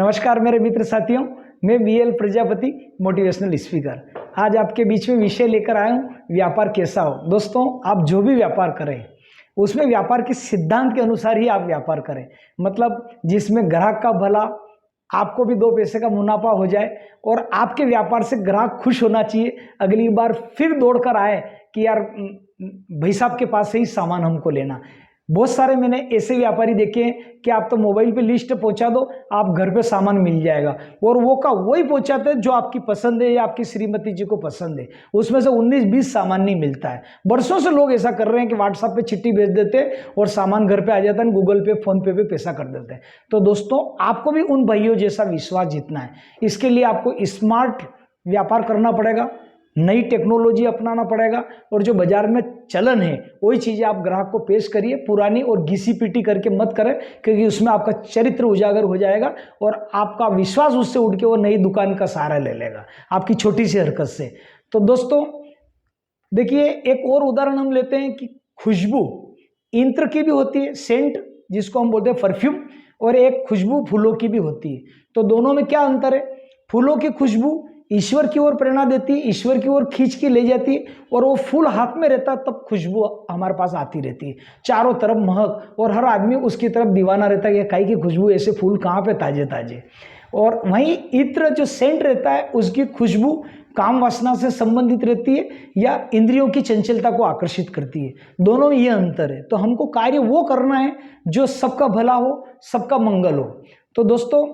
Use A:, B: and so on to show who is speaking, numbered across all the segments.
A: नमस्कार मेरे मित्र साथियों, मैं वीएल प्रजापति मोटिवेशनल स्पीकर। आज आपके बीच में विषय लेकर आया हूँ, व्यापार कैसा हो। दोस्तों, आप जो भी व्यापार करें उसमें व्यापार के सिद्धांत के अनुसार ही आप व्यापार करें। मतलब जिसमें ग्राहक का भला, आपको भी दो पैसे का मुनाफा हो जाए और आपके व्यापार से ग्राहक खुश होना चाहिए, अगली बार फिर दौड़ कर आए कि यार भाई साहब के पास से ही सामान हमको लेना। बहुत सारे मैंने ऐसे व्यापारी देखे हैं कि आप तो मोबाइल पे लिस्ट पहुंचा दो, आप घर पे सामान मिल जाएगा, और वो का वही पहुंचाते हैं जो आपकी पसंद है या आपकी श्रीमती जी को पसंद है। उसमें से 19-20 सामान नहीं मिलता है। बरसों से लोग ऐसा कर रहे हैं कि व्हाट्सएप पे चिट्ठी भेज देते हैं और सामान घर पे आ जाता है, गूगल पे फोन पे पैसा कर देते हैं। तो दोस्तों, आपको भी उन भाइयों जैसा विश्वास जीतना है। इसके लिए आपको स्मार्ट व्यापार करना पड़ेगा, नई टेक्नोलॉजी अपनाना पड़ेगा, और जो बाजार में चलन है वही चीज़ें आप ग्राहक को पेश करिए। पुरानी और घिसी पीटी करके मत करें, क्योंकि उसमें आपका चरित्र उजागर हो जाएगा और आपका विश्वास उससे उठ के वो नई दुकान का सहारा ले लेगा आपकी छोटी सी हरकत से। तो दोस्तों देखिए, एक और उदाहरण हम लेते हैं कि खुशबू इत्र की भी होती है, सेंट जिसको हम बोलते हैं परफ्यूम, और एक खुशबू फूलों की भी होती है। तो दोनों में क्या अंतर है? फूलों की खुशबू ईश्वर की ओर प्रेरणा देती है, ईश्वर की ओर खींच के ले जाती है, और वो फूल हाथ में रहता है तब खुशबू हमारे पास आती रहती है, चारों तरफ महक, और हर आदमी उसकी तरफ दीवाना रहता है कि काई की खुशबू, ऐसे फूल कहाँ पे ताजे ताजे। और वहीं इत्र जो सेंट रहता है उसकी खुशबू काम वासना से संबंधित रहती है या इंद्रियों की चंचलता को आकर्षित करती है। दोनों में ये अंतर है। तो हमको कार्य वो करना है जो सबका भला हो, सबका मंगल हो। तो दोस्तों,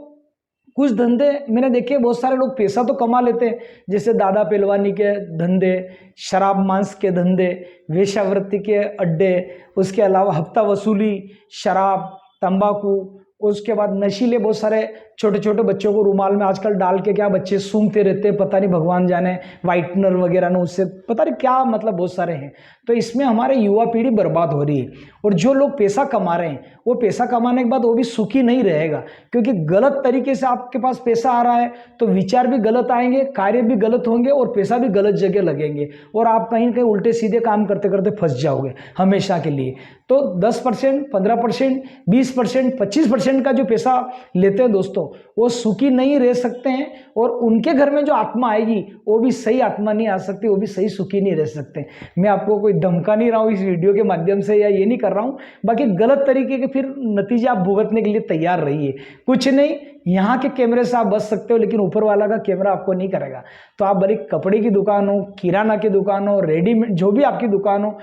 A: कुछ धंधे मैंने देखे, बहुत सारे लोग पैसा तो कमा लेते हैं, जैसे दादा पहलवानी के धंधे, शराब मांस के धंधे, वेश्यावृत्ति के अड्डे, उसके अलावा हफ्ता वसूली, शराब, तंबाकू, उसके बाद नशीले बहुत सारे छोटे छोटे बच्चों को रुमाल में आजकल डाल के क्या बच्चे सूंघते रहते हैं, पता नहीं भगवान जाने, वाइटनर वगैरह ने उससे पता नहीं क्या, मतलब बहुत सारे हैं। तो इसमें हमारे युवा पीढ़ी बर्बाद हो रही है। और जो लोग पैसा कमा रहे हैं वो पैसा कमाने के बाद वो भी सुखी नहीं रहेगा, क्योंकि गलत तरीके से आपके पास पैसा आ रहा है तो विचार भी गलत आएंगे, कार्य भी गलत होंगे और पैसा भी गलत जगह लगेंगे, और आप कहीं कहीं उल्टे सीधे काम करते करते फंस जाओगे हमेशा के लिए। तो 10%, 15%, 20%, 25% का जो पैसा लेते हैं दोस्तों, वो सुखी नहीं रह सकते हैं, और उनके घर में जो आत्मा आएगी वो भी सही आत्मा नहीं आ सकती, वो भी सही सुखी नहीं रह सकते। मैं आपको कोई धमका नहीं रहा हूँ इस वीडियो के माध्यम से, या ये नहीं कर रहा हूँ, बाकी गलत तरीके के फिर नतीजे आप भुगतने के लिए तैयार रहिए। कुछ नहीं, यहाँ के कैमरे से आप बच सकते हो, लेकिन ऊपर वाला का कैमरा आपको नहीं करेगा। तो आप भले कपड़े की दुकान हो, किराना की दुकान हो, रेडीमेड जो भी आपकी दुकान हो,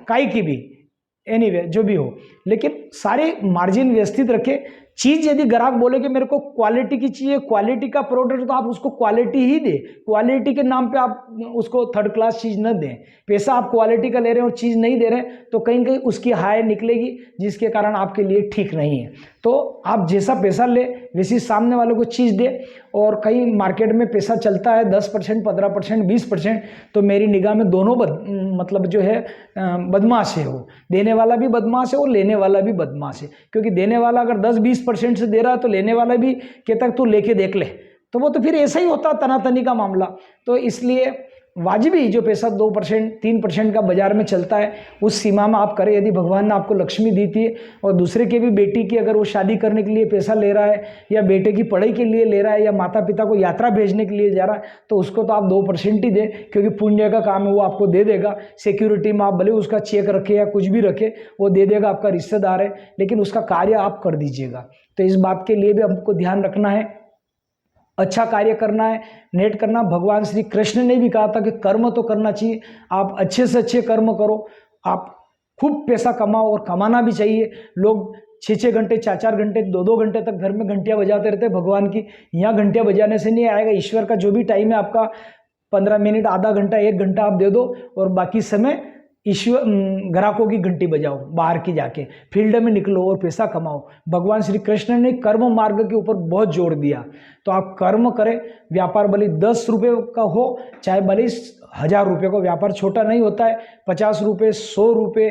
A: काई की भी, एनीवे जो भी हो, लेकिन सारे मार्जिन व्यवस्थित रखें। चीज़ यदि ग्राहक बोले कि मेरे को क्वालिटी की चाहिए, क्वालिटी का प्रोडक्ट, तो आप उसको क्वालिटी ही दें। क्वालिटी के नाम पे आप उसको थर्ड क्लास चीज़ न दें। पैसा आप क्वालिटी का ले रहे हैं और चीज़ नहीं दे रहे हैं तो कहीं कहीं उसकी हाय निकलेगी, जिसके कारण आपके लिए ठीक नहीं है। तो आप जैसा पैसा ले वैसी सामने वाले को चीज़ दे। और कहीं मार्केट में पैसा चलता है 10%, 15%, 20%, तो मेरी निगाह में दोनों मतलब जो है बदमाश है। वो देने वाला भी बदमाश है और लेने वाला भी बदमाश है, क्योंकि देने वाला अगर 10-20% से दे रहा है तो लेने वाला भी कहता है तू लेके देख ले, तो वो तो फिर ऐसा ही होता तनातनी का मामला। तो इसलिए वाजिबी जो पैसा 2%, 3% का बाजार में चलता है उस सीमा में आप करें। यदि भगवान ने आपको लक्ष्मी दी थी और दूसरे के भी बेटी की अगर वो शादी करने के लिए पैसा ले रहा है, या बेटे की पढ़ाई के लिए ले रहा है, या माता पिता को यात्रा भेजने के लिए जा रहा है, तो उसको तो आप 2% ही दें, क्योंकि पुण्य का काम है, वो आपको दे देगा। सिक्योरिटी में आप भले उसका चेक रखे या कुछ भी रखे, वो दे देगा, आपका रिश्तेदार है, लेकिन उसका कार्य आप कर दीजिएगा। तो इस बात के लिए भी हमको ध्यान रखना है, अच्छा कार्य करना है, नेट करना। भगवान श्री कृष्ण ने भी कहा था कि कर्म तो करना चाहिए, आप अच्छे से अच्छे कर्म करो, आप खूब पैसा कमाओ, और कमाना भी चाहिए। लोग 6-6 घंटे, 4-4 घंटे, 2-2 घंटे तक घर में घंटियाँ बजाते रहते हैं भगवान की। यहाँ घंटियाँ बजाने से नहीं आएगा। ईश्वर का जो भी टाइम है आपका 15 मिनट, आधा घंटा, 1 घंटा आप दे दो, और बाकी समय ईश्वर ग्राहकों की घंटी बजाओ, बाहर की जाके फील्ड में निकलो और पैसा कमाओ। भगवान श्री कृष्ण ने कर्म मार्ग के ऊपर बहुत जोर दिया। तो आप कर्म करें। व्यापार भले 10 रुपये का हो, चाहे भले 1000 रुपये का, व्यापार छोटा नहीं होता है। 50 रुपये, 100 रुपये,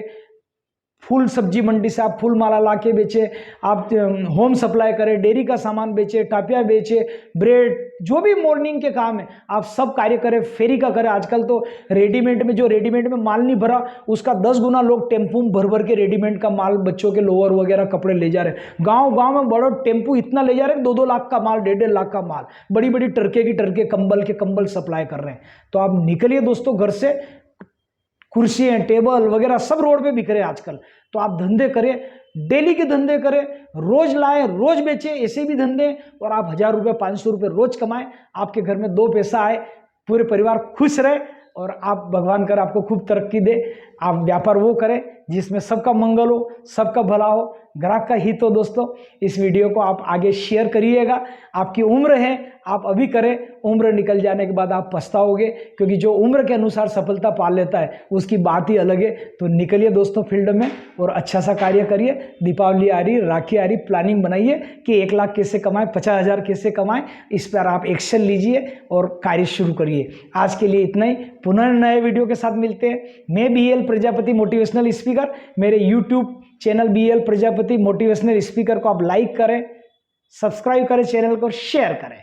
A: फूल सब्जी मंडी से आप फूल माला ला के बेचे, आप होम सप्लाई करें, डेयरी का सामान बेचे, टापिया बेचे, ब्रेड, जो भी मॉर्निंग के काम है आप सब कार्य करें, फेरी का करें। आजकल तो रेडीमेड में जो रेडीमेड में माल नहीं भरा उसका 10 गुना लोग टेम्पू में भर भर के रेडीमेड का माल, बच्चों के लोअर वगैरह कपड़े ले जा रहे हैं। गांव में बड़ो टेम्पू इतना ले जा रहे हैं 2-2 लाख का माल, 1.5 लाख का माल, बड़ी बड़ी टरके की टरके, कंबल के कंबल सप्लाई कर रहे हैं। तो आप निकलिए दोस्तों घर से, कुर्सियाँ टेबल वगैरह सब रोड पे बिक रहे हैं आजकल। तो आप धंधे करें, डेली के धंधे करें, रोज लाएं रोज बेचें, ऐसे भी धंधे, और आप 1000 रुपये 500 रुपये रोज कमाएं, आपके घर में 2 पैसा आए, पूरे परिवार खुश रहे, और आप भगवान कर आपको खूब तरक्की दे। आप व्यापार वो करें जिसमें सबका मंगल हो, सबका भला हो, ग्राहक का हित हो। दोस्तों इस वीडियो को आप आगे शेयर करिएगा। आपकी उम्र है, आप अभी करें, उम्र निकल जाने के बाद आप पछताओगे, क्योंकि जो उम्र के अनुसार सफलता पा लेता है उसकी बात ही अलग है। तो निकलिए दोस्तों फील्ड में और अच्छा सा कार्य करिए। दीपावली आ रही, राखी आ रही, प्लानिंग बनाइए कि 1 लाख कैसे कमाएं, 50,000 कैसे कमाएं, इस पर आप एक्शन लीजिए और कार्य शुरू करिए। आज के लिए इतना ही, पुनः नए वीडियो के साथ मिलते हैं। मैं BL प्रजापति मोटिवेशनल स्पीकर, मेरे YouTube channel BL Prajapati motivational speaker को आप लाइक करें, सब्सक्राइब करें, चैनल को शेयर करें।